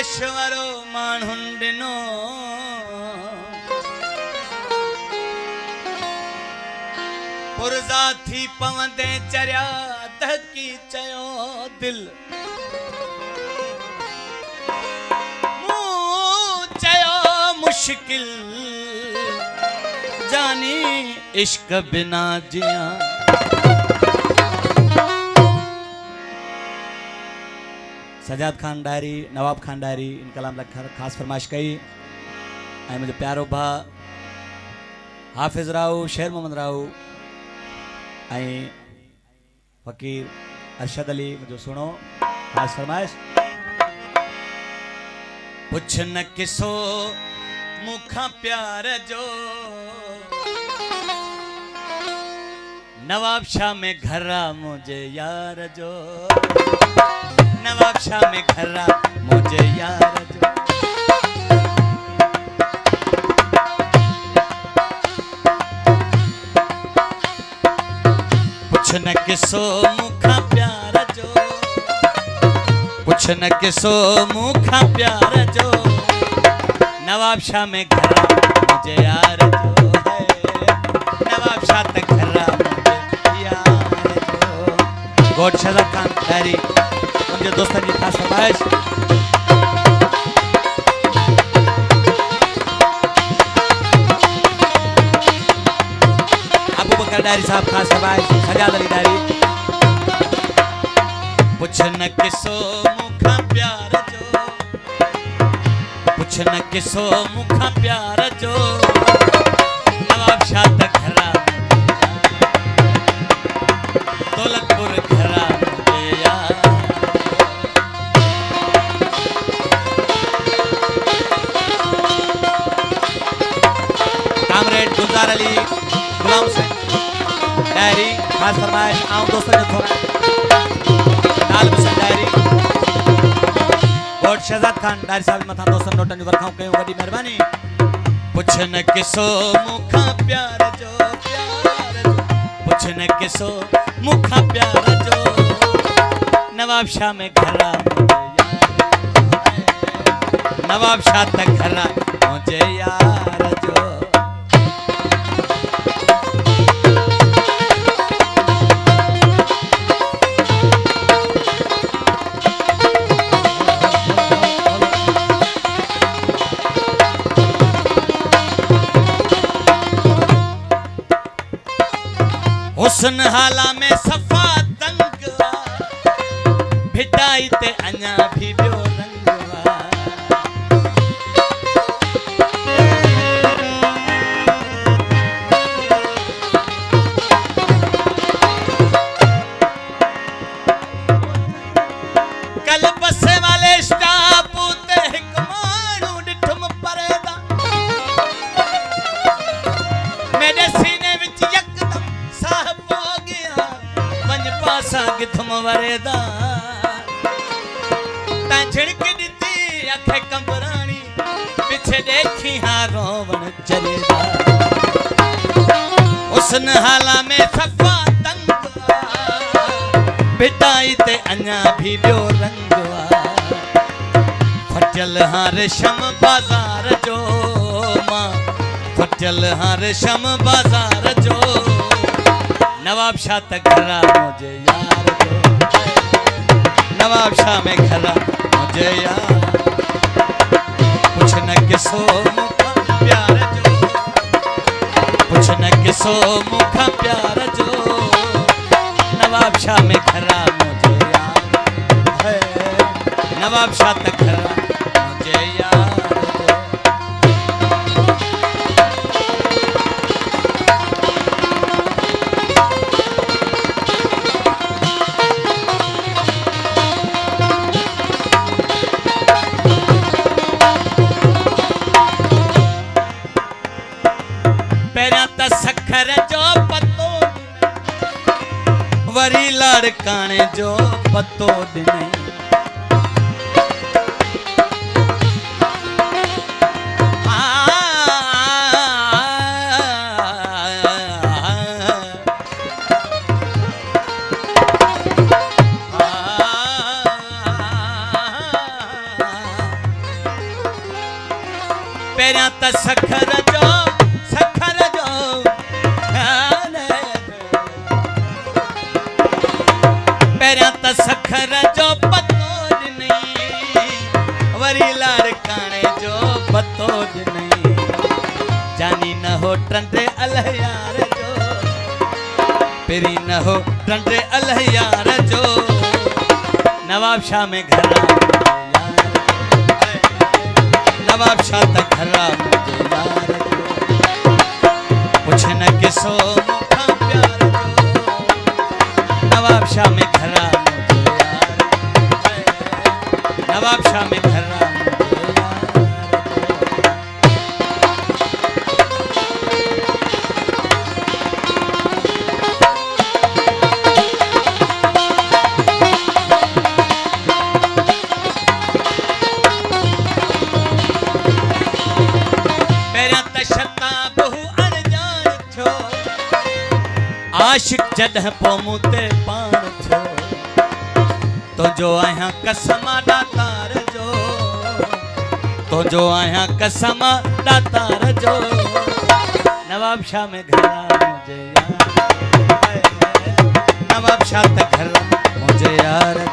मशवरो माण्हुन ॾिनो पुरज़ा थी पवंदे चरिया दहकी चयो दिल मूं चयो मुश्किल जानी इश्क बिना जिया सजाद खान डायरी नवाब खान डायरी इन कलाम लखर खास फरमाइश कई ऐं मुझे प्यारो भा हाफिज राव शेर मोहम्मद राव ऐं फ़कीर अरशद अली मुझे सुनो खास फरमाइश पुछ न किसो मुखा प्यार जो नवाब शाह में घरा मुझे यार जो नवाब शाह में घरा मुझे यार जो पुछ न किसो मुखा प्यार जो पुछ न किसो मुखा प्यार जो नवाब शाह में घरा मुझे यार जो है नवाब शाह तक घरा मुझे यार जो गोड शहजाद खान डायरी मुझे दोस्तों की खास फरमाइश अबू बकर डायरी साहब खास फरमाइश सजाद अली डायरी पुछ न किसो मुखा प्यार जो पुछ न किसो मुखा प्यार जो नवाब शाह तक घरा दौलतपुर घरा गुलजार अली गुलाम सिंह डायरी खास फरमाइश आऊं दोस्तों ने थोड़ा तालिब हुसैन डायरी और शहजाद खान डायरी साहब मथा दोस्तों नोटन जो रखाऊं कयूं वडी मेहरबानी पुछ न किसो मुखा प्यार जो पुछ न किसो मुखा प्यार जो नवाब शाह में घरा नवाब शाह तक घरा मुझे यार जो हुस्न हाला में सफा तंग भिटाई ते अञा भी बियो रंग कल बसे वाले स्टाप ते हिक माण्हू ॾिठुम परेदा मेरे सीने विच यकदम साहब हो गया वंज पासा किथुम वरेदा ता झिड़क ॾिठी अखे कंबराणी पिछे देखी हारो वन चरेदा हुस्न हाला में सफा तंग भिटाई ते अञा भी बियो रंग फटल हाँ रेशम बाजार जो मां फटल हाँ रेशम बाजार जो नवाब शाह तक घरा मुझे यार जो नवाब शाह में घरा मुझे यार कुछ न किसो मुखा प्यार जो कुछ न किसो मुखा प्यार जो नवाब शाह में घरा मुझे यार है नवाब शाह तक घरा मुझे यार सखर जो पतो वरी लड़काने जो पतो दिने पैरियां त सखर जो पैरियां त सखर जो पतो नहीं, वरी लाड़काने जो पतो नहीं। जानी न हो टंडे अल्लाह यार जो, पेरी न हो टंडे अल्लाह यार जो। नवाब शाह में घरा नवाब शाह तक घरा मुझे यार जो, कुछ न किसो मुखा प्यार जो। नवाब शाह में घरा मुझे यार, नवाब शाह में घरा मुझे यार। आशिक जॾहिं पोइ मूं ते पाण थियो, तुंहिंजो आहियां कसम दातार जो, तुंहिंजो आहियां कसम दातार जो। नवाब शाह में घरा मुझे यार, नवाब शाह त घरा मुझे यार।